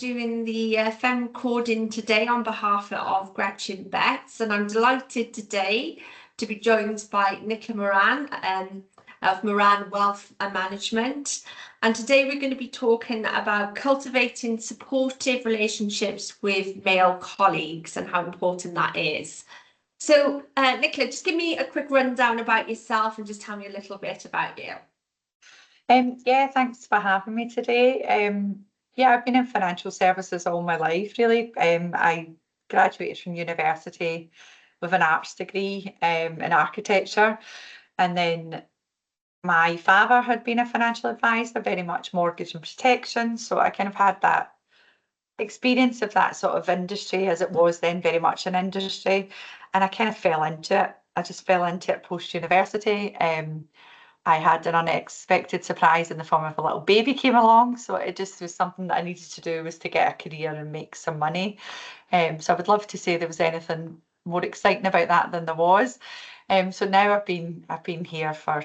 doing the Fem recording today on behalf of Gretchen Betts, and I'm delighted today to be joined by Nicola Moran of Moran Wealth and Management. And today we're going to be talking about cultivating supportive relationships with male colleagues and how important that is. So, Nicola, just give me a quick rundown about yourself and just tell me a little bit about you. Yeah, thanks for having me today. Yeah, I've been in financial services all my life, really. I graduated from university with an arts degree in architecture, and then my father had been a financial advisor, very much mortgage and protection, so I kind of had that experience of that sort of industry as it was then, very much an industry, and I kind of fell into it. I just fell into it post-university. I had an unexpected surprise in the form of a little baby came along, so it just was something that I needed to do, was to get a career and make some money. So I would love to say there was anything more exciting about that than there was. So now I've been here for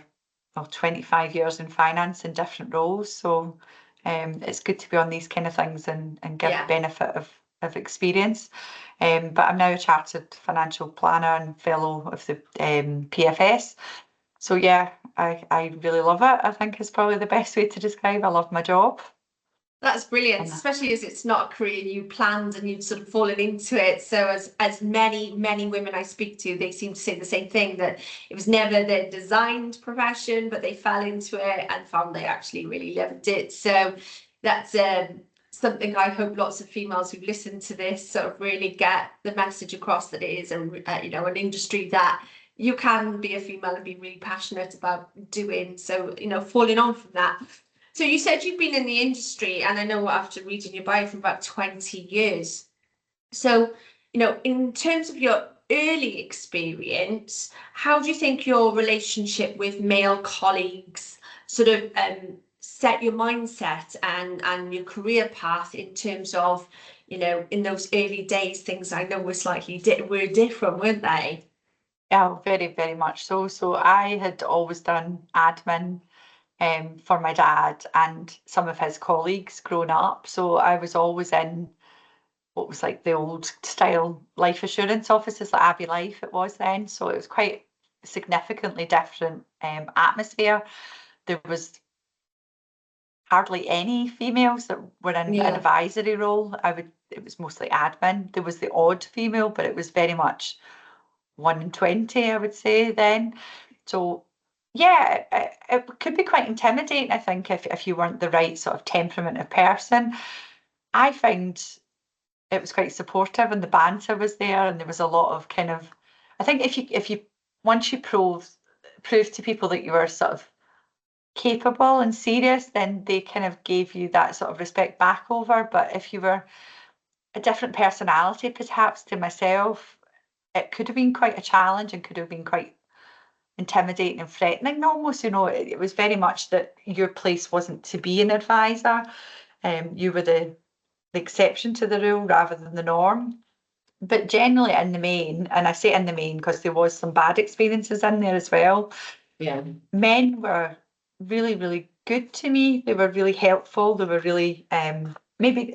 25 years in finance in different roles. So it's good to be on these kind of things and give benefit of experience. But I'm now a chartered financial planner and fellow of the PFS. So yeah, I really love it, I think is probably the best way to describe. I love my job. That's brilliant, especially as it's not a career you planned and you've sort of fallen into it. So as many women I speak to, they seem to say the same thing, that it was never their designed profession, but they fell into it and found they actually really loved it. So that's something I hope lots of females who listen to this sort of really get the message across, that it is an industry that you can be a female and be really passionate about doing. So, falling on from that. So you said you've been in the industry, and I know after reading your bio, for about 20 years. So, in terms of your early experience, how do you think your relationship with male colleagues sort of set your mindset and your career path in terms of, in those early days, things I know were slightly were different, weren't they? Yeah, very, very much so. So I had always done admin for my dad and some of his colleagues growing up. So I was always in what was like the old style life assurance offices, like Abbey Life it was then. So it was quite significantly different atmosphere. There was hardly any females that were in an advisory role. It was mostly admin. There was the odd female, but it was very much 1 in 20, I would say then. So yeah, it could be quite intimidating, I think, if you weren't the right sort of temperament of person. I find it was quite supportive, and the banter was there, and there was a lot of kind of, I think if you once you prove to people that you were sort of capable and serious, then they kind of gave you that sort of respect back over. But if you were a different personality, perhaps to myself, it could have been quite a challenge and could have been quite intimidating and threatening almost. It was very much that your place wasn't to be an advisor. You were the exception to the rule rather than the norm. But generally in the main, and I say in the main because there was some bad experiences in there as well, men were really, really good to me. They were really helpful. They were really maybe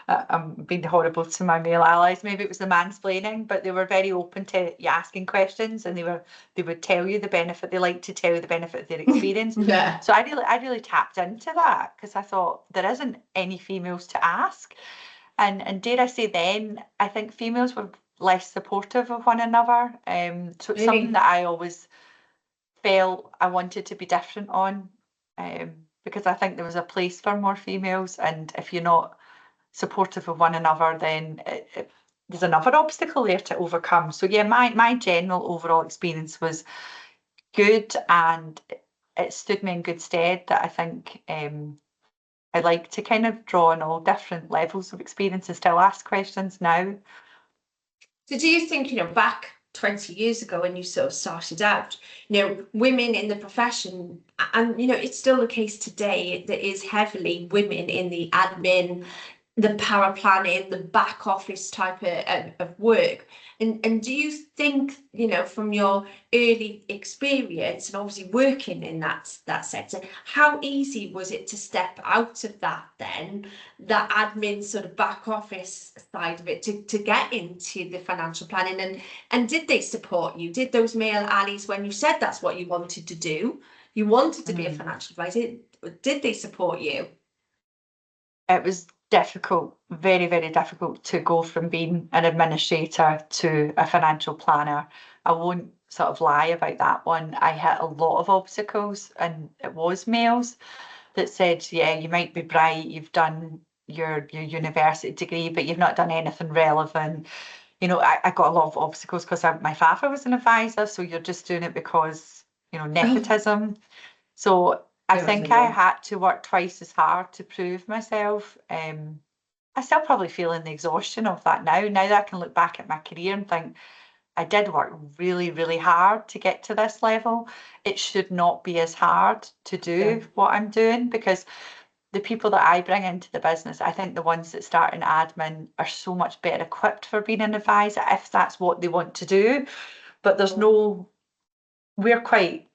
I'm being horrible to my male allies. Maybe it was the mansplaining, but they were very open to you asking questions, and they would tell you the benefit. They like to tell you the benefit of their experience. So I really tapped into that, because I thought there isn't any females to ask, and dare I say, then I think females were less supportive of one another. So it's something that I always felt I wanted to be different on. Because I think there was a place for more females, and if you're not supportive of one another, then there's another obstacle there to overcome. So yeah, my general overall experience was good, and it stood me in good stead. That I think I like to kind of draw on all different levels of experience and still ask questions now. So do you think, back 20 years ago when you sort of started out, women in the profession, and it's still the case today, there is heavily women in the admin, the power planning, the back office type of work. And do you think, you know, from your early experience and obviously working in that sector, how easy was it to step out of that then, that admin sort of back office side of it, to get into the financial planning? And did they support you? Did those male allies, when you said that's what you wanted to do, you wanted to be a financial advisor, did they support you? It was difficult, very, very difficult to go from being an administrator to a financial planner. I won't sort of lie about that one. I hit a lot of obstacles, and it was males that said, yeah, you might be bright, you've done your university degree, but you've not done anything relevant. You know, I got a lot of obstacles because my father was an advisor, so you're just doing it because, you know, nepotism. So I think I had to work twice as hard to prove myself. I still probably feel in the exhaustion of that now. Now that I can look back at my career and think I did work really, really hard to get to this level. It should not be as hard to do what I'm doing, because the people that I bring into the business, I think the ones that start in admin are so much better equipped for being an advisor if that's what they want to do. But there's no, we're quite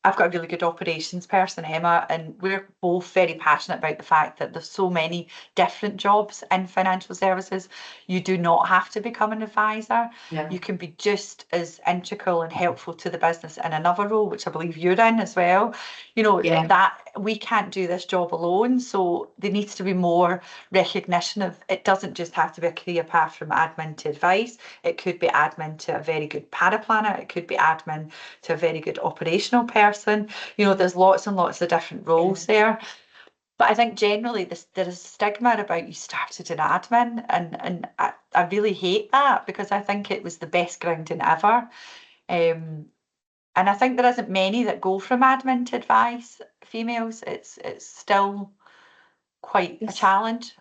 I've got a really good operations person, Emma, and we're both very passionate about the fact that there's so many different jobs in financial services. You do not have to become an advisor. You can be just as integral and helpful to the business in another role, which I believe you're in as well. You know, that we can't do this job alone. So there needs to be more recognition of it. Doesn't just have to be a career path from admin to advice. It could be admin to a very good paraplanner. It could be admin to a very good operational person. You know, there's lots and lots of different roles there. But I think generally there is a stigma about you started in admin, and I really hate that, because I think it was the best grounding ever. And I think there isn't many that go from admin to advice, females. It's still quite a challenge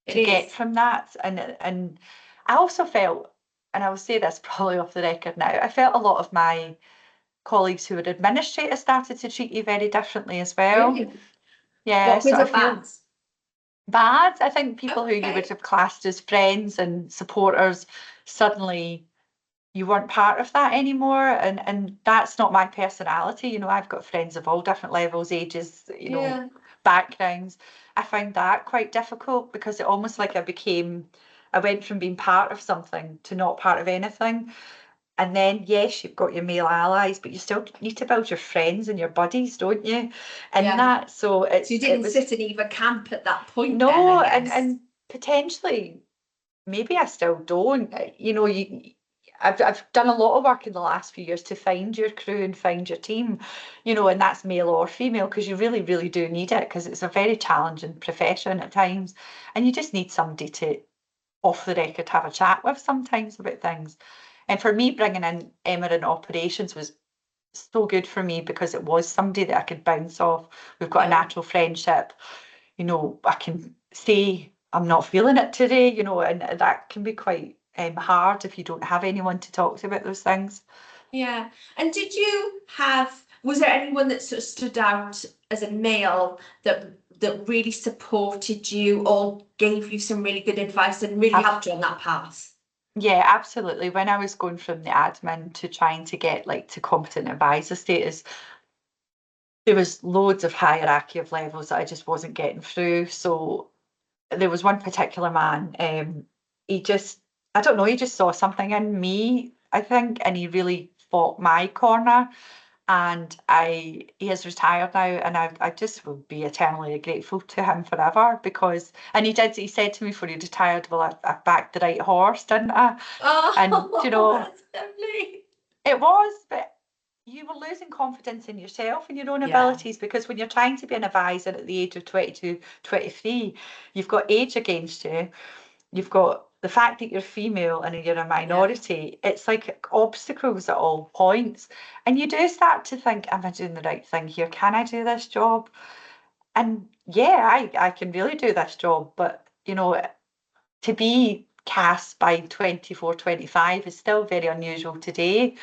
to get from that. And I also felt, and I will say this probably off the record now, I felt a lot of my colleagues who were administrators started to treat you very differently as well. Really? Yeah, What so good I or feel bad? bad. I think people who you would have classed as friends and supporters, suddenly you weren't part of that anymore, and that's not my personality. You know, I've got friends of all different levels, ages, you know, backgrounds. I found that quite difficult, because it almost like I went from being part of something to not part of anything. And then, yes, you've got your male allies, but you still need to build your friends and your buddies, don't you? And that, so So you didn't sit in either camp at that point then, no, I guess. and potentially, maybe I still don't. You know, I've done a lot of work in the last few years to find your crew and find your team, you know, and that's male or female, because you really, really do need it, because it's a very challenging profession at times, and you just need somebody to, off the record, have a chat with sometimes about things. And for me, bringing in Emma in operations was so good for me, because it was somebody that I could bounce off. We've got a natural friendship. You know, I can say I'm not feeling it today, you know, and that can be quite hard if you don't have anyone to talk to about those things. Yeah. And was there anyone that sort of stood out as a male that really supported you or gave you some really good advice and really helped you on that path? Yeah, absolutely. When I was going from the admin to trying to get like to competent advisor status, there was loads of hierarchy of levels that I just wasn't getting through. So there was one particular man, he just, I don't know, he just saw something in me, I think, and he really fought my corner. And he is retired now, and I just will be eternally grateful to him forever, because, and he said to me before he retired, well, I backed the right horse, didn't I? And, you know, That's lovely. it was, but you were losing confidence in yourself and your own abilities, because when you're trying to be an advisor at the age of 22, 23, you've got age against you. You've got the fact that you're female and you're a minority. It's like obstacles at all points. And you do start to think, am I doing the right thing here? Can I do this job? And yeah, I can really do this job. But, you know, to be cast by 24, 25 is still very unusual today.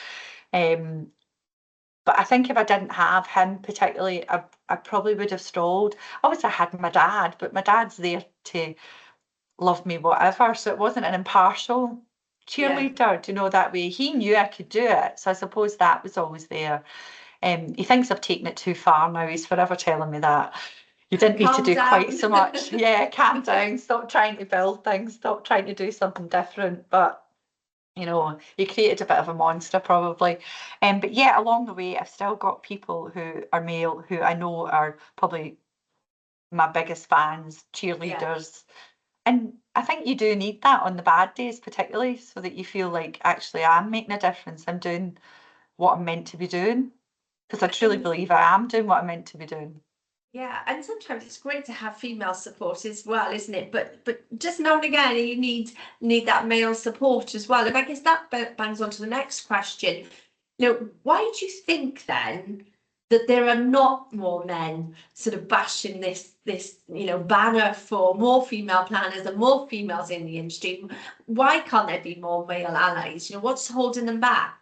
But I think if I didn't have him particularly, I I probably would have stalled. Obviously, I had my dad, but my dad's there to love me, whatever. So it wasn't an impartial cheerleader, you know, that way. He knew I could do it. So I suppose that was always there. He thinks I've taken it too far now. He's forever telling me that. You didn't need to Calm do down. quite so much. Yeah, calm down. Stop trying to build things. Stop trying to do something different. But, you know, he created a bit of a monster probably. But yeah, along the way, I've still got people who are male who I know are probably my biggest fans, cheerleaders. And I think you do need that on the bad days, particularly, so that you feel like actually I'm making a difference. I'm doing what I'm meant to be doing. Because I truly believe I am doing what I'm meant to be doing. Yeah, and sometimes it's great to have female support as well, isn't it? But just now and again, you need that male support as well. And I guess that bangs on to the next question. You know, why do you think then that there are not more men sort of bashing this banner for more female planners and more females in the industry? Why can't there be more male allies? You know, what's holding them back?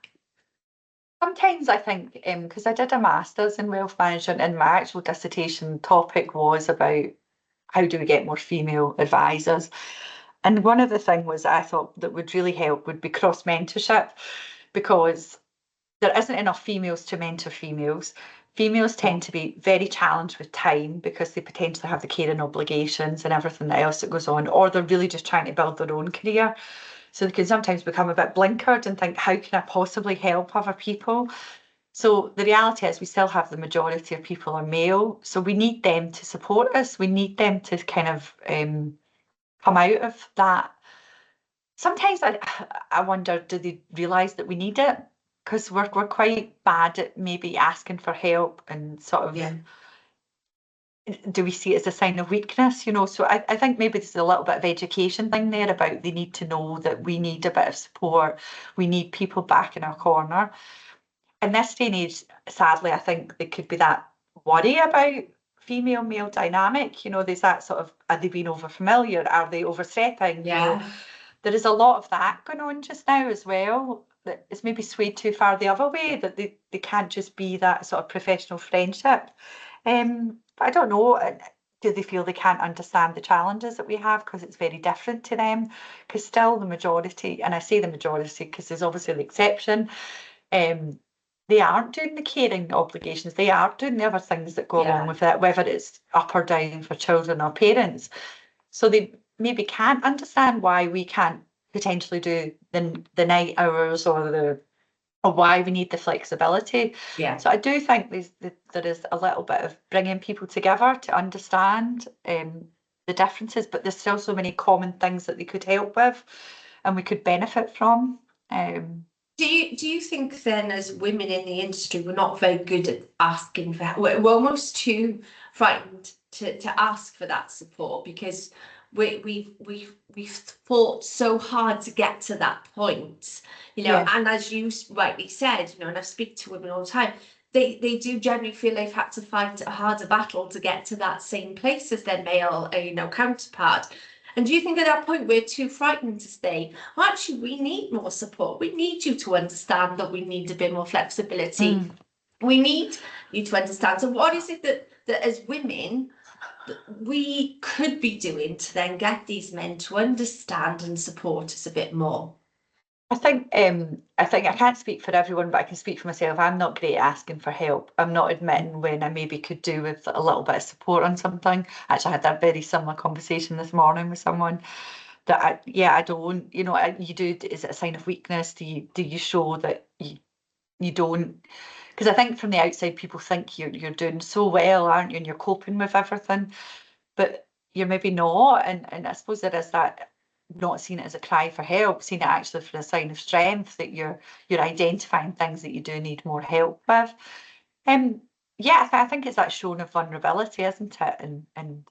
Sometimes I think, because I did a master's in wealth management and my actual dissertation topic was about how do we get more female advisors. And one of the things was I thought that would really help would be cross mentorship, because there isn't enough females to mentor females. Females tend to be very challenged with time because they potentially have the caring obligations and everything else that goes on, or they're really just trying to build their own career. So they can sometimes become a bit blinkered and think, how can I possibly help other people? So the reality is we still have the majority of people are male. So we need them to support us. We need them to kind of come out of that. Sometimes I wonder, do they realise that we need it? Because we're quite bad at maybe asking for help and sort of do we see it as a sign of weakness, you know? So I think maybe there's a little bit of education thing there about they need to know that we need a bit of support. We need people back in our corner. In this day and age, sadly, I think there could be that worry about female male dynamic. You know, there's that sort of, are they being over familiar? Are they overstepping? You know, there is a lot of that going on just now as well. That it's maybe swayed too far the other way, that they can't just be that sort of professional friendship. But I don't know. Do they feel they can't understand the challenges that we have because it's very different to them? Because still the majority, and I say the majority because there's obviously the exception, they aren't doing the caring obligations. They are doing the other things that go along with it, whether it's up or down for children or parents. So they maybe can't understand why we can't potentially do the night hours or why we need the flexibility. So I do think there is a little bit of bringing people together to understand the differences, but there's still so many common things that they could help with and we could benefit from. Do you think then, as women in the industry, we're not very good at asking for help? We're almost too frightened to ask for that support because we've fought so hard to get to that point, you know. And as you rightly said, you know, and I speak to women all the time, they do generally feel they've had to fight a harder battle to get to that same place as their male, counterpart. And do you think at that point we're too frightened to say, well, actually, we need more support. We need you to understand that we need a bit more flexibility. We need you to understand. So what is it that as women that we could be doing to then get these men to understand and support us a bit more? I think I can't speak for everyone, but I can speak for myself. I'm not great at asking for help. I'm not admitting when I maybe could do with a little bit of support on something. Actually, I had that very similar conversation this morning with someone that I don't, you know, you do, is it a sign of weakness? Do you show that you don't? Because I think from the outside, people think you're doing so well, aren't you? And you're coping with everything, but you're maybe not. And I suppose there is that not seeing it as a cry for help, seeing it actually for a sign of strength that you're identifying things that you do need more help with. Yeah, I think it's that showing of vulnerability, isn't it? And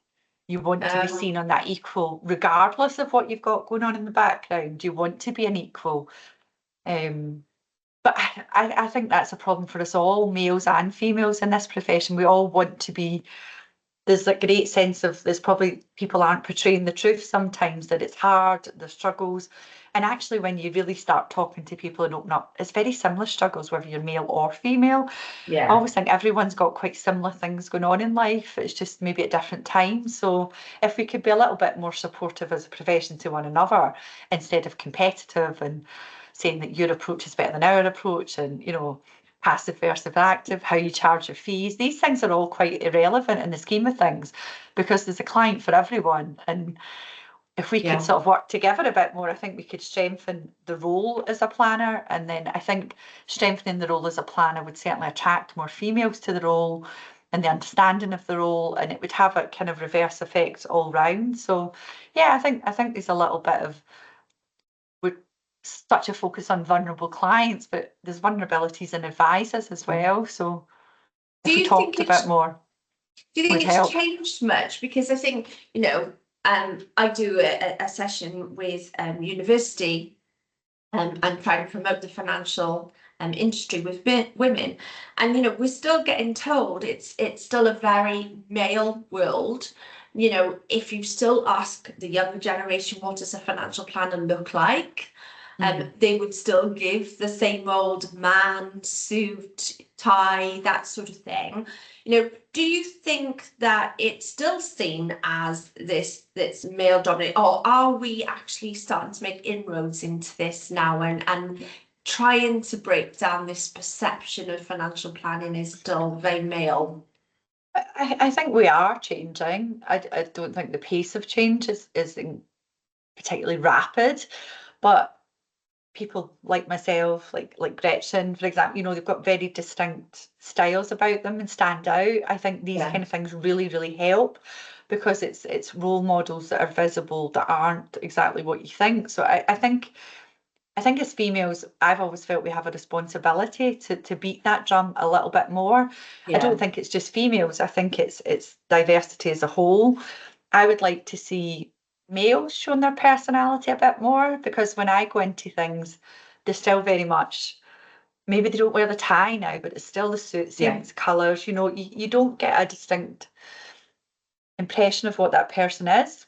you want to be seen on that equal, regardless of what you've got going on in the background. You want to be an equal. But I think that's a problem for us all, males and females in this profession. We all want to be. There's a great sense of there's probably people aren't portraying the truth sometimes, that it's hard, the struggles, And actually, when you really start talking to people and open up, it's very similar struggles, whether you're male or female. I always think everyone's got quite similar things going on in life. It's just maybe at different times. So if we could be a little bit more supportive as a profession to one another, instead of competitive and saying that your approach is better than our approach, and, you know, passive versus active, how you charge your fees, these things are all quite irrelevant in the scheme of things, because there's a client for everyone. And if we could sort of work together a bit more, I think we could strengthen the role as a planner. And then I think strengthening the role as a planner would certainly attract more females to the role and the understanding of the role, and it would have a kind of reverse effect all round. So yeah, I think there's a little bit of, we're such a focus on vulnerable clients, but there's vulnerabilities in advisors as well. So Do if we you think talked a bit more, do you think would it's help. changed much? Because I think, you know, I do a session with university and trying to promote the financial industry with women, and you know, we're still getting told it's still a very male world. You know, if you still ask the younger generation what does a financial planner look like, they would still give the same old man suit, tie, that sort of thing. You know, do you think that it's still seen as this male dominated, or are we actually starting to make inroads into this now and trying to break down this perception of financial planning is still very male? I think we are changing. I don't think the pace of change is particularly rapid, but people like myself, like Gretchen, for example, you know, they've got very distinct styles about them and stand out. I think these kind of things really, really help, because it's role models that are visible that aren't exactly what you think. So I think as females, I've always felt we have a responsibility to beat that drum a little bit more. I don't think it's just females. I think it's diversity as a whole. I would like to see males showing their personality a bit more, because when I go into things, they're still very much, maybe they don't wear the tie now, but it's still the suit, same colours, you know, you don't get a distinct impression of what that person is.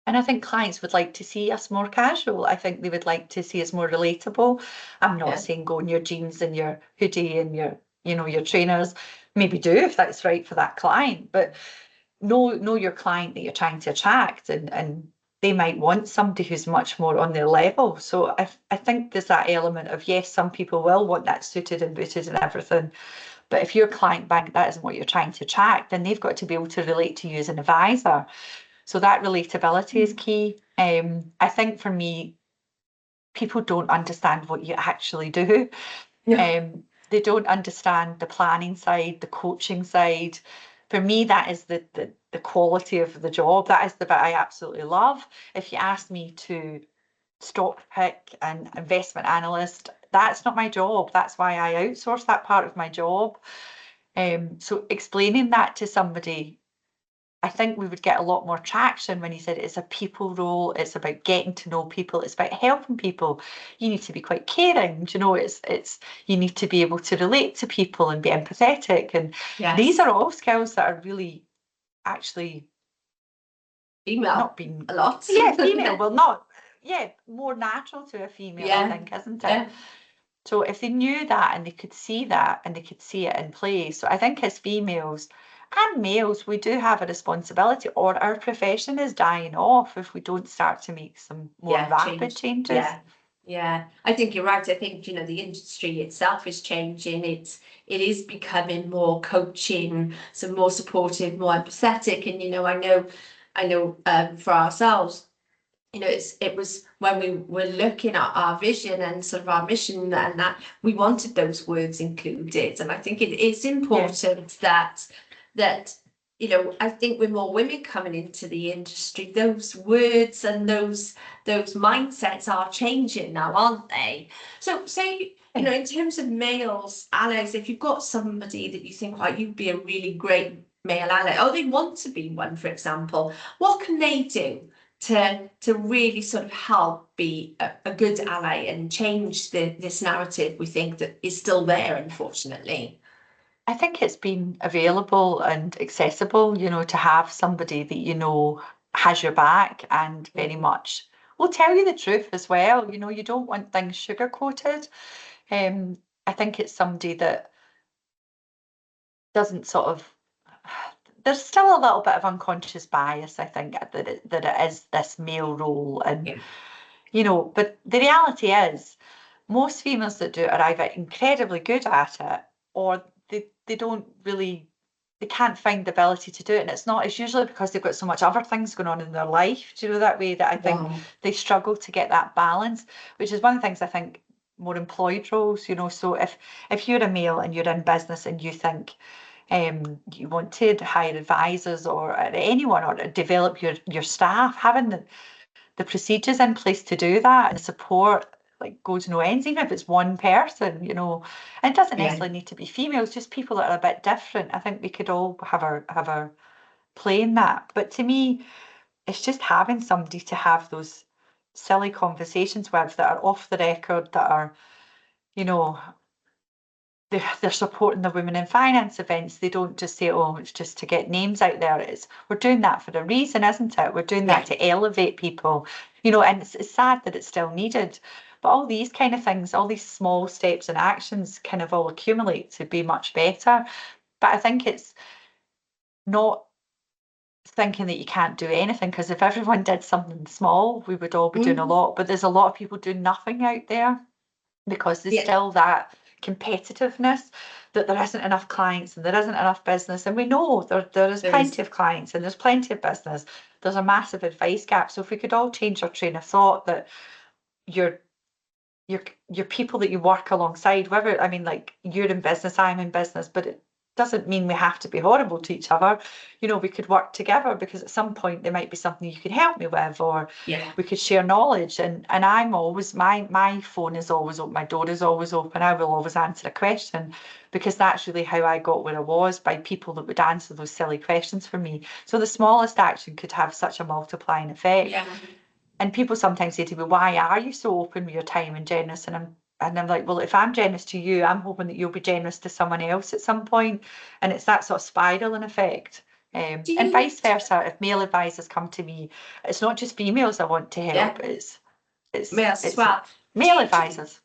And I think clients would like to see us more casual. I think they would like to see us more relatable. I'm not saying go in your jeans and your hoodie and your, you know, your trainers. Maybe do if that's right for that client, but know your client that you're trying to attract, and they might want somebody who's much more on their level. So I think there's that element of, yes, some people will want that suited and booted and everything, but if your client bank, that isn't what you're trying to attract, then they've got to be able to relate to you as an advisor. So that relatability is key. I think for me, people don't understand what you actually do. They don't understand the planning side, the coaching side. For me, that is the quality of the job. That is the bit I absolutely love. If you ask me to stock pick and investment analyst, that's not my job. That's why I outsource that part of my job. So explaining that to somebody, I think we would get a lot more traction when he said it's a people role, it's about getting to know people, it's about helping people. You need to be quite caring, you know, it's you need to be able to relate to people and be empathetic. And these are all skills that are really actually Female, not being a lot. female, well not, more natural to a female, I think, isn't it? So if they knew that and they could see that and they could see it in play. So I think as females and males, we do have a responsibility, or our profession is dying off if we don't start to make some more rapid changes. Yeah, I think you're right. I think, you know, the industry itself is changing. It is becoming more coaching, so more supportive, more empathetic. And, you know, I know for ourselves, you know, it was when we were looking at our vision and sort of our mission, and that we wanted those words included. And I think it is important that you know, I think with more women coming into the industry, those words and those mindsets are changing now, aren't they? So say, you know, in terms of males, allies, if you've got somebody that you think, like, you'd be a really great male ally, or they want to be one, for example, what can they do to really sort of help be a good ally and change this narrative we think that is still there, unfortunately? I think it's been available and accessible, you know, to have somebody that you know has your back and very much will tell you the truth as well. You know, you don't want things sugar coated. I think it's somebody that doesn't sort of, there's still a little bit of unconscious bias, I think, that it is this male role. And, you know, but the reality is most females that do it are either incredibly good at it, or they don't really, they can't find the ability to do it. And it's usually because they've got so much other things going on in their life, do you know, that way, that I think they struggle to get that balance, which is one of the things I think more employed roles, you know. So if you're a male and you're in business and you think you want to hire advisors or anyone, or develop your staff, having the procedures in place to do that and the support like goes no ends, even if it's one person, you know. And it doesn't necessarily need to be females, just people that are a bit different. I think we could all have our play in that. But to me, it's just having somebody to have those silly conversations with, that are off the record, that are, you know, they're supporting the women in finance events. They don't just say, oh, it's just to get names out there. We're doing that for a reason, isn't it? We're doing that to elevate people, you know. And it's sad that it's still needed, but all these kind of things, all these small steps and actions kind of all accumulate to be much better. But I think it's not thinking that you can't do anything, because if everyone did something small, we would all be doing a lot. But there's a lot of people doing nothing out there, because there's still that competitiveness, that there isn't enough clients and there isn't enough business. And we know there is plenty of clients and there's plenty of business. There's a massive advice gap. So if we could all change our train of thought, that your people that you work alongside, whether, I mean, like, you're in business, I'm in business, but it doesn't mean we have to be horrible to each other. You know, we could work together, because at some point there might be something you could help me with, or we could share knowledge. And I'm always, my phone is always open, my door is always open. I will always answer a question, because that's really how I got where I was, by people that would answer those silly questions for me. So the smallest action could have such a multiplying effect. And people sometimes say to me, why are you so open with your time and generous? And I'm like, well, if I'm generous to you, I'm hoping that you'll be generous to someone else at some point. And it's that sort of spiraling effect. And vice versa. If male advisors come to me, it's not just females I want to help. It's males as well. Male advisors.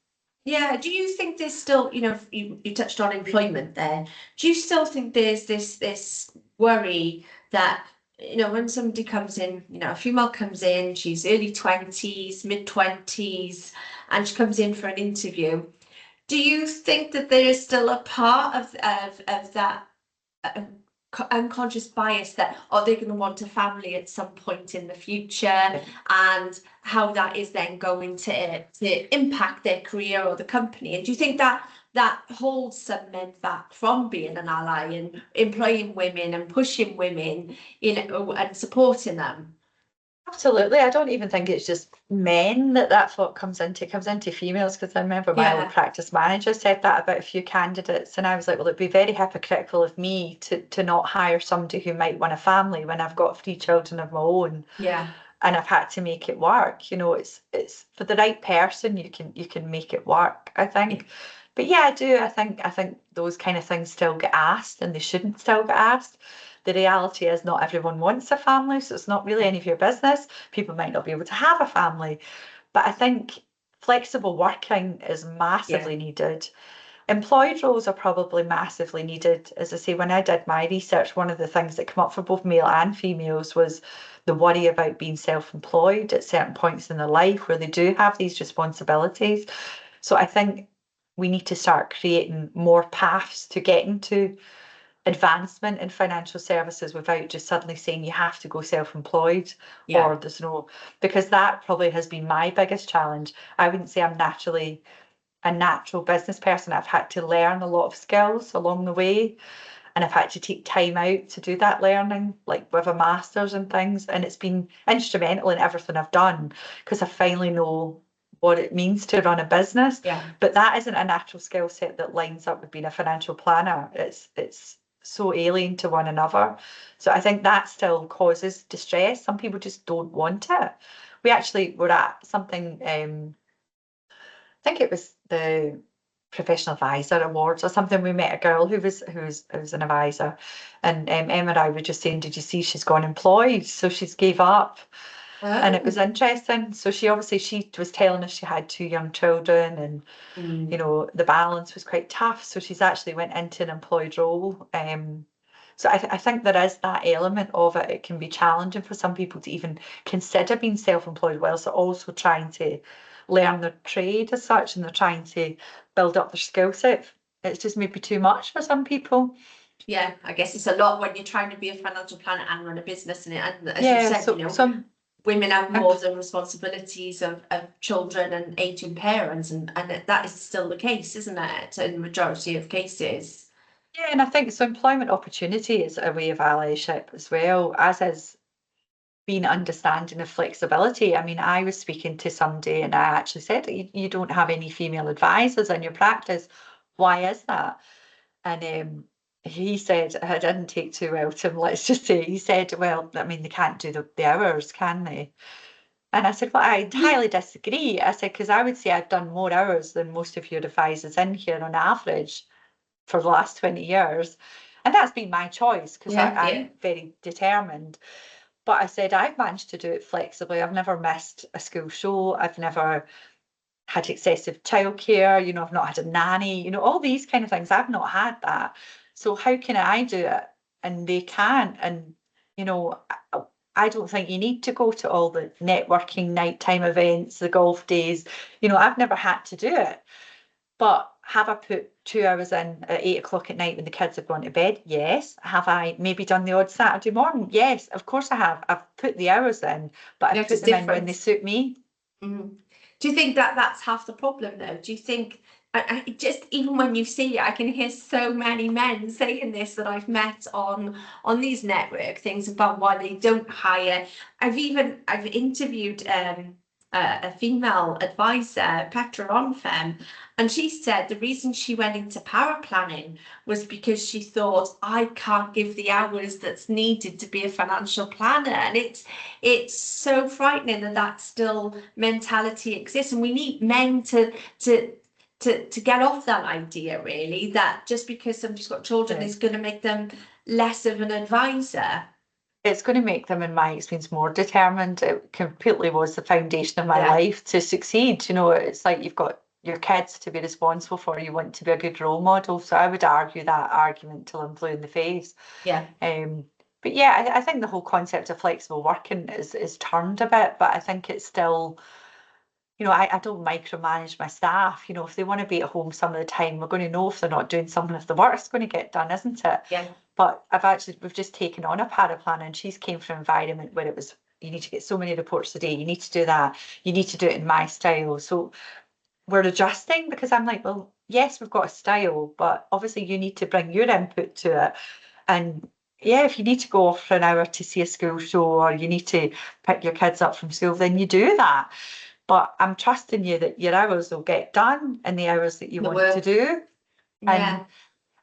Do you think there's still, you know, you touched on employment there. Do you still think there's this worry that, you know, when somebody comes in, you know, a female comes in, she's early 20s, mid 20s, and she comes in for an interview. Do you think that there is still a part of that unconscious bias that, are they going to want a family at some point in the future, and how that is then going to impact their career or the company? And do you think that holds some men back from being an ally and employing women and pushing women, you know, and supporting them? Absolutely. I don't even think it's just men that thought comes into. It comes into females, because I remember my old practice manager said that about a few candidates, and I was like, well, it'd be very hypocritical of me to not hire somebody who might want a family when I've got 3 children of my own. And I've had to make it work. You know, it's for the right person, you can make it work, I think. But yeah, I do. I think those kind of things still get asked, and they shouldn't still get asked. The reality is, not everyone wants a family, so it's not really any of your business. People might not be able to have a family. But I think flexible working is massively needed. Employed roles are probably massively needed. As I say, when I did my research, one of the things that came up for both male and females was the worry about being self-employed at certain points in their life where they do have these responsibilities. So I think we need to start creating more paths to getting to advancement in financial services without just suddenly saying you have to go self-employed, or there's no, because that probably has been my biggest challenge. I wouldn't say I'm naturally a natural business person. I've had to learn a lot of skills along the way, and I've had to take time out to do that learning, like with a master's and things, and it's been instrumental in everything I've done, because I finally know what it means to run a business. But that isn't a natural skill set that lines up with being a financial planner. It's so alien to one another. So I think that still causes distress. Some people just don't want it. We actually were at something, I think it was the Professional Advisor Awards or something. We met a girl who was an advisor, and Emma and I were just saying, did you see she's gone employed? So she's gave up And it was Oh. interesting. So she was telling us she had 2 young children, and Mm. the balance was quite tough. So she's actually went into an employed role. So I think there is that element of it. It can be challenging for some people to even consider being self-employed whilst they're also trying to learn their trade as such, and they're trying to build up their skill set. It's just maybe too much for some people. Yeah, I guess it's a lot when you're trying to be a financial planner and run a business, and as you Yeah, said, so some women have more of the responsibilities of children and aging parents, and that is still the case, isn't it, in the majority of cases? yeah, and I think so employment opportunity is a way of allyship as well, as is being understanding of flexibility. I mean, I was speaking to somebody and I actually said, you don't have any female advisors in your practice. Why is that? And he said, I didn't take too well to him, let's just say. He said, well, I mean, they can't do the hours, can they? And I said, well, I entirely disagree. I said, because I would say I've done more hours than most of your advisors in here on average for the last 20 years. And that's been my choice because Yeah, I'm very determined. But I said, I've managed to do it flexibly. I've never missed a school show. I've never had excessive childcare. I've not had a nanny, all these kind of things. I've not had that. So how can I do it? And they can. And, you know, I, I don't think you need to go to all the networking nighttime events, the golf days. I've never had to do it. But have I put 2 hours in at 8 o'clock at night when the kids have gone to bed? Yes. Have I maybe done the odd Saturday morning? Yes, of course I have. I've put the hours in, but I've put it's them in when they different. suit me. Mm. Do you think that that's half the problem though? Do you think, just even when you see it, I can hear so many men saying this that I've met on these network things about why they don't hire. I've interviewed a female advisor, Petra on Fem, and she said the reason she went into power planning was because she thought I can't give the hours that's needed to be a financial planner, and it's so frightening that that still mentality exists, and we need men to get off that idea, really, that just because somebody's got children Yeah. is going to make them less of an advisor. It's going to make them, in my experience, more determined. It completely was the foundation of my life to succeed. It's like you've got your kids to be responsible for. You want to be a good role model. So I would argue that argument till I'm blue in the face. Yeah. But yeah, I think the whole concept of flexible working is turned a bit, but I think it's still, I don't micromanage my staff. If they want to be at home some of the time, we're going to know if they're not doing something, if the work's going to get done, isn't it? Yeah. But we've just taken on a paraplan, and she's came from an environment where it was, you need to get so many reports a day, you need to do that, you need to do it in my style. So we're adjusting, because I'm like, well, yes, we've got a style, but obviously you need to bring your input to it. And yeah, if you need to go off for an hour to see a school show, or you need to pick your kids up from school, then you do that. But I'm trusting you that your hours will get done in the hours that you want to do. Yeah. And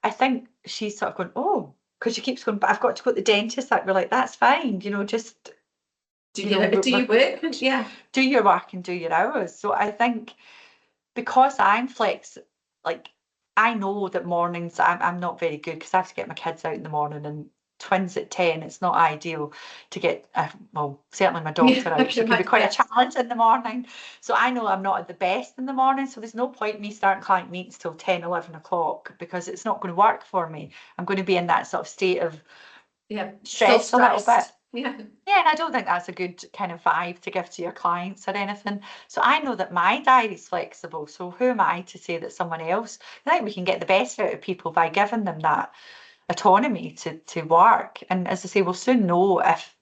I think she's sort of going, oh, because she keeps going, but I've got to go to the dentist. That we're like, that's fine, just Do you work? Yeah. do your work and do your hours. So I think because I'm like I know that mornings I'm not very good, because I have to get my kids out in the morning, and twins at 10, it's not ideal to get well, certainly my daughter out. She can be quite a challenge in the morning. So I know I'm not at the best in the morning. So there's no point in me starting client meetings till 10, 11 o'clock, because it's not going to work for me. I'm going to be in that sort of state of stress a little bit. Yeah. Yeah, and I don't think that's a good kind of vibe to give to your clients or anything. So I know that my diary's flexible. So who am I to say that someone else? I think we can get the best out of people by giving them that autonomy to work. And as I say, we'll soon know if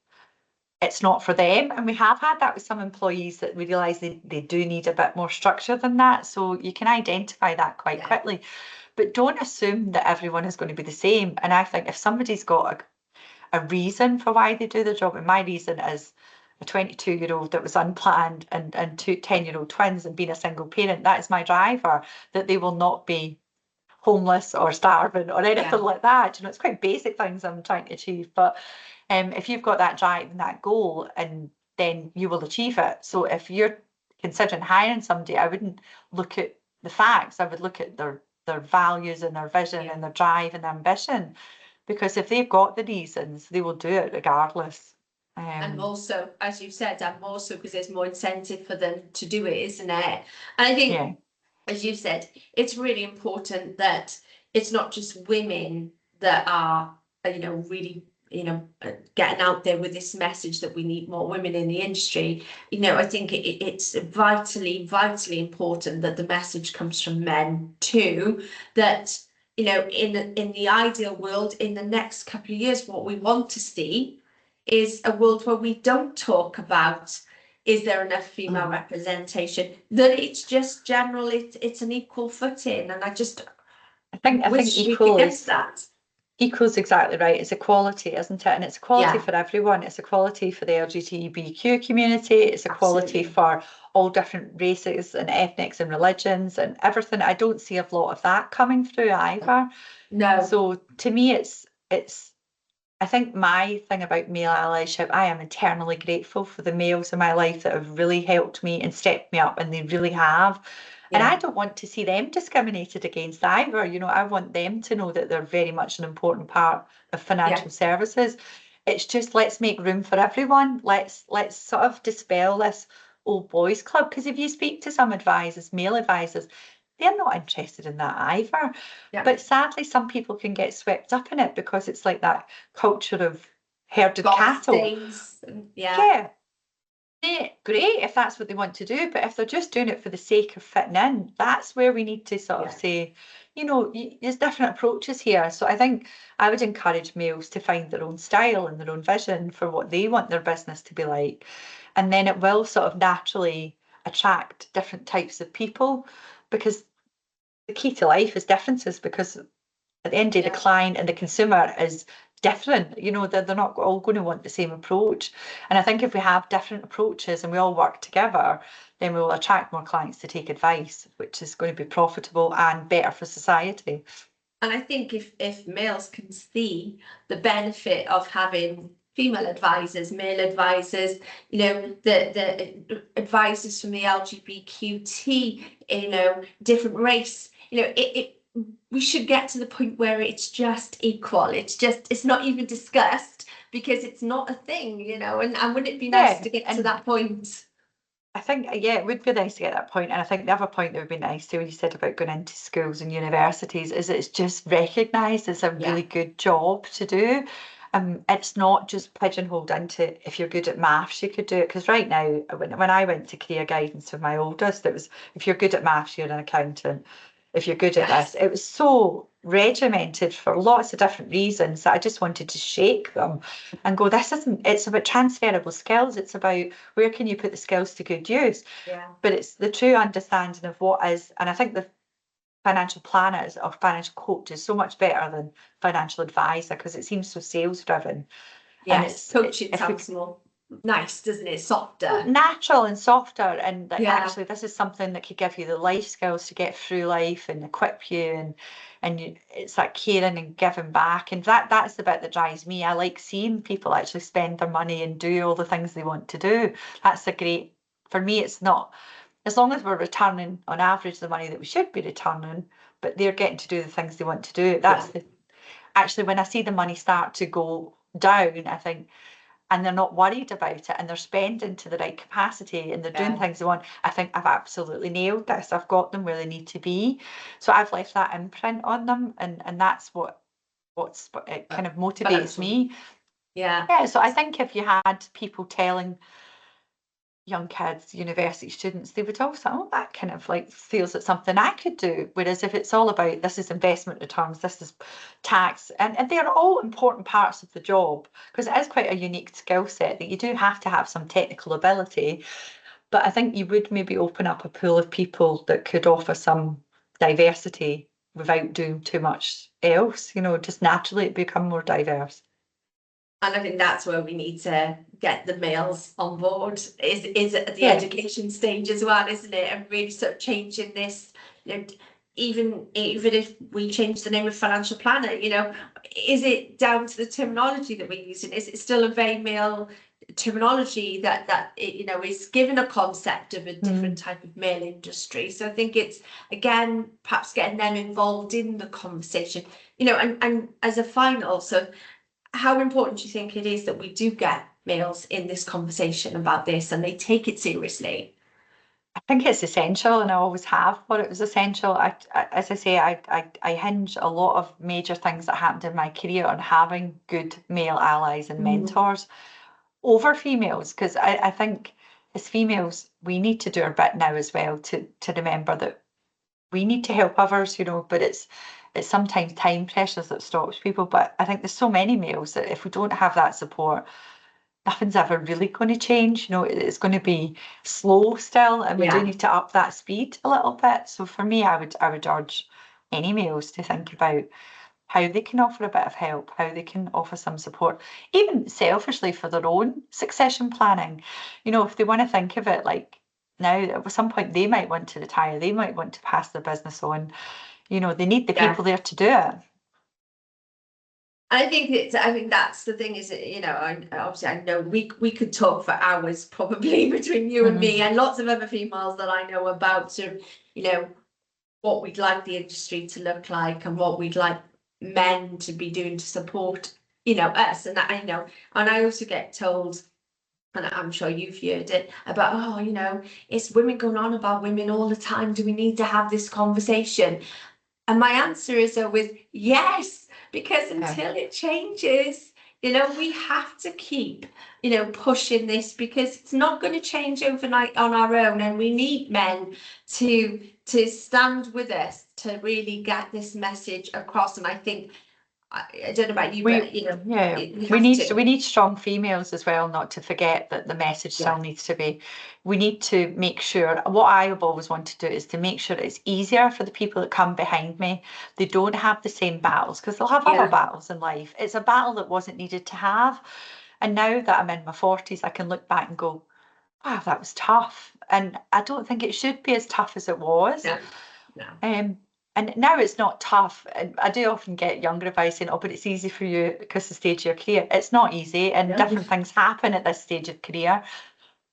it's not for them. And we have had that with some employees, that we realise they do need a bit more structure than that. So you can identify that quite quickly. But don't assume that everyone is going to be the same. And I think if somebody's got a reason for why they do the job, and my reason is a 22-year-old that was unplanned, and two 10-year-old twins, and being a single parent, that is my driver, that they will not be homeless or starving or anything like that. It's quite basic things I'm trying to achieve. But if you've got that drive and that goal, and then you will achieve it. So if you're considering hiring somebody, I wouldn't look at the facts. I would look at their values and their vision and their drive and ambition, because if they've got the reasons, they will do it regardless. And also, as you said, and more so because there's more incentive for them to do it, isn't it? And I think, as you said, it's really important that it's not just women that are, really, getting out there with this message that we need more women in the industry. I think it's vitally, vitally important that the message comes from men too, that, in the ideal world, in the next couple of years, what we want to see is a world where we don't talk about, is there enough female representation, that it's just general, it's an equal footing. And I think equal is that. Equal's exactly right. It's equality, isn't it? And it's equality for everyone. It's equality for the LGBTQ community. It's equality for all different races and ethnics and religions and everything. I don't see a lot of that coming through either. No. So to me, it's I think my thing about male allyship, I am eternally grateful for the males in my life that have really helped me and stepped me up, and they really have. And I don't want to see them discriminated against either. I want them to know that they're very much an important part of financial services. It's just, let's make room for everyone. Let's sort of dispel this old boys club, because if you speak to some advisors, male advisors, they're not interested in that either. But sadly, some people can get swept up in it because it's like that culture of herded cattle. Yeah, great if that's what they want to do, but if they're just doing it for the sake of fitting in, that's where we need to sort of say, there's different approaches here. So I think I would encourage males to find their own style and their own vision for what they want their business to be like. And then it will sort of naturally attract different types of people, because the key to life is differences, because at the end of the day, the client and the consumer is different. They're not all going to want the same approach. And I think if we have different approaches and we all work together, then we will attract more clients to take advice, which is going to be profitable and better for society. And I think if males can see the benefit of having female advisors, male advisors, the advisors from the LGBTQ, different race, we should get to the point where it's just equal. It's not even discussed, because it's not a thing, and wouldn't it be nice to get to that point? I think, it would be nice to get that point. And I think the other point that would be nice too, when you said about going into schools and universities, is it's just recognised as a really good job to do. It's not just pigeonholed into, if you're good at maths, you could do it. Because right now, when I went to career guidance with my oldest, it was, if you're good at maths, you're an accountant. If you're good at this, it was so regimented for lots of different reasons that I just wanted to shake them and go, it's about transferable skills. It's about where can you put the skills to good use. But it's the true understanding of what is, and I think the financial planners or financial coach is so much better than financial advisor, because it seems so sales driven. Yes, coaching sounds more nice, doesn't it? Softer, natural and softer, and actually this is something that could give you the life skills to get through life and equip you, and it's that caring and giving back, and that's the bit that drives me. I like seeing people actually spend their money and do all the things they want to do. That's for me. It's not, as long as we're returning on average the money that we should be returning, but they're getting to do the things they want to do. That's actually, when I see the money start to go down, I think, and they're not worried about it, and they're spending to the right capacity, and they're doing things they want, I think I've absolutely nailed this. I've got them where they need to be. So I've left that imprint on them, and that's what's it kind of motivates me. So I think if you had people telling young kids, university students, they would also, that kind of like feels like something I could do. Whereas if it's all about, this is investment returns, this is tax, and they're all important parts of the job, because it is quite a unique skill set that you do have to have some technical ability. But I think you would maybe open up a pool of people that could offer some diversity without doing too much else, just naturally become more diverse. And I think that's where we need to get the males on board, is at the education stage as well, isn't it? And really sort of changing this, even if we change the name of financial planner, is it down to the terminology that we're using? Is it still a very male terminology that is given a concept of a different type of male industry? So I think it's, again, perhaps getting them involved in the conversation, and as a final, so how important do you think it is that we do get males in this conversation about this and they take it seriously? I think it's essential, and I always have thought it was essential. As I say, I hinge a lot of major things that happened in my career on having good male allies and mentors over females, because I think as females we need to do our bit now as well to remember that we need to help others, but it's sometimes time pressures that stops people. But I think there's so many males that if we don't have that support, nothing's ever really going to change. It's going to be slow still, and we do need to up that speed a little bit. So for me, I would urge any males to think about how they can offer a bit of help, how they can offer some support, even selfishly for their own succession planning. If they want to think of it like now, at some point they might want to retire, they might want to pass their business on. They need the people there to do it. I think that's the thing is, obviously I know we could talk for hours probably between you and me and lots of other females that I know about sort of, what we'd like the industry to look like and what we'd like men to be doing to support, us. And I know, and I also get told, and I'm sure you've heard it about, it's women going on about women all the time. Do we need to have this conversation? And my answer is always yes, because until it changes, we have to keep, pushing this, because it's not going to change overnight on our own. And we need men to stand with us to really get this message across. And I think, I don't know about you, but we need strong females as well, not to forget that the message still needs to be. We need to make sure, what I have always wanted to do is to make sure it's easier for the people that come behind me. They don't have the same battles, because they'll have other battles in life. It's a battle that wasn't needed to have. And now that I'm in my 40s, I can look back and go, wow, that was tough. And I don't think it should be as tough as it was. No. And now it's not tough. And I do often get younger advice saying, oh, but it's easy for you because the stage of your career. It's not easy, and different things happen at this stage of career.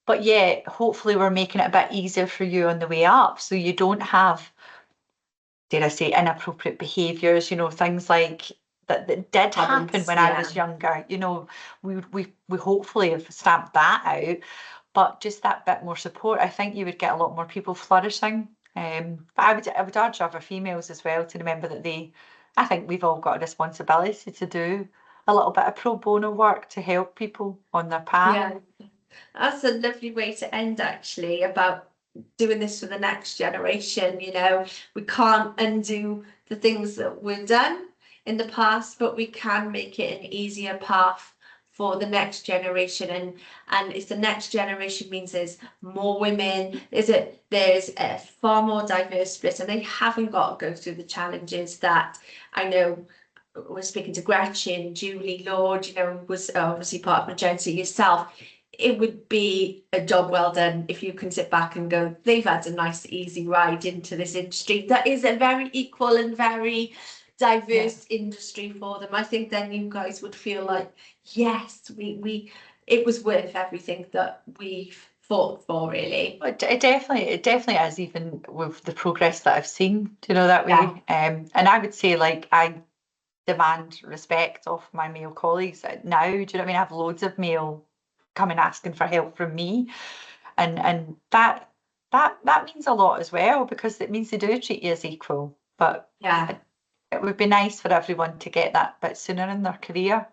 But yeah, hopefully we're making it a bit easier for you on the way up, so you don't have, dare I say, inappropriate behaviours, things like that did happen when I was younger. We hopefully have stamped that out, but just that bit more support, I think you would get a lot more people flourishing. But I would urge other females as well to remember that I think we've all got a responsibility to do a little bit of pro bono work to help people on their path. Yeah, that's a lovely way to end, actually, about doing this for the next generation. We can't undo the things that were done in the past, but we can make it an easier path for the next generation. And if the next generation means there's more women, there's a far more diverse split, and they haven't got to go through the challenges that I know. We're speaking to Gretchen, Julie, Lord, was obviously part of Magenta yourself. It would be a job well done if you can sit back and go, they've had a nice, easy ride into this industry that is a very equal and very diverse industry for them. I think then you guys would feel like, yes, it was worth everything that we've fought for, really. It definitely is, even with the progress that I've seen, that way. And I would say, like, I demand respect of my male colleagues now. Do you know what I mean? I have loads of male coming asking for help from me, and that means a lot as well, because it means they do treat you as equal. But it would be nice for everyone to get that bit sooner in their career,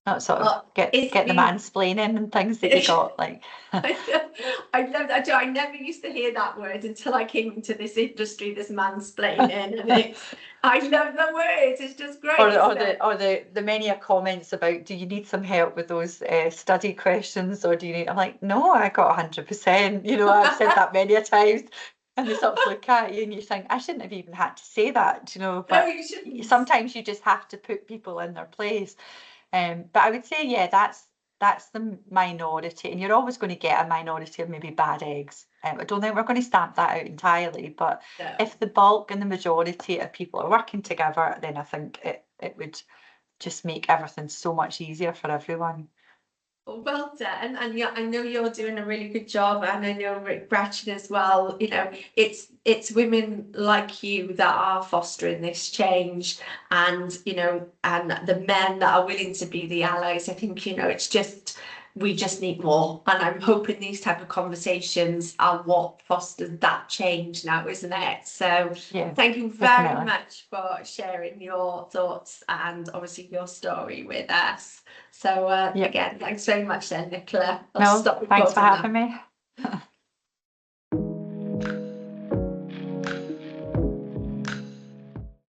not sort of get the mansplaining and things that you got. Like, I love that. I never used to hear that word until I came into this industry, this mansplaining, and I love the words. It's just great. Or the many comments about, do you need some help with those study questions, or do you need? I'm like, no, I got 100%. I've said that many a times. And they sort of look at you and you think, I shouldn't have even had to say that, but no, you shouldn't. Sometimes you just have to put people in their place. But I would say, that's the minority, and you're always going to get a minority of maybe bad eggs. I don't think we're going to stamp that out entirely, but if the bulk and the majority of people are working together, then I think it would just make everything so much easier for everyone. Well done, and yeah, I know you're doing a really good job, and I know Rick Gretchen as well. You know, it's women like you that are fostering this change, and you know, and the men that are willing to be the allies. I think, you know, it's just, we just need more, and I'm hoping these type of conversations are what fosters that change now, isn't it? So Yeah, thank you very definitely. much for sharing your thoughts and obviously your story with us. So Yep. again, thanks very much then, Nicola. I'll No, stop thanks for recording having now. me.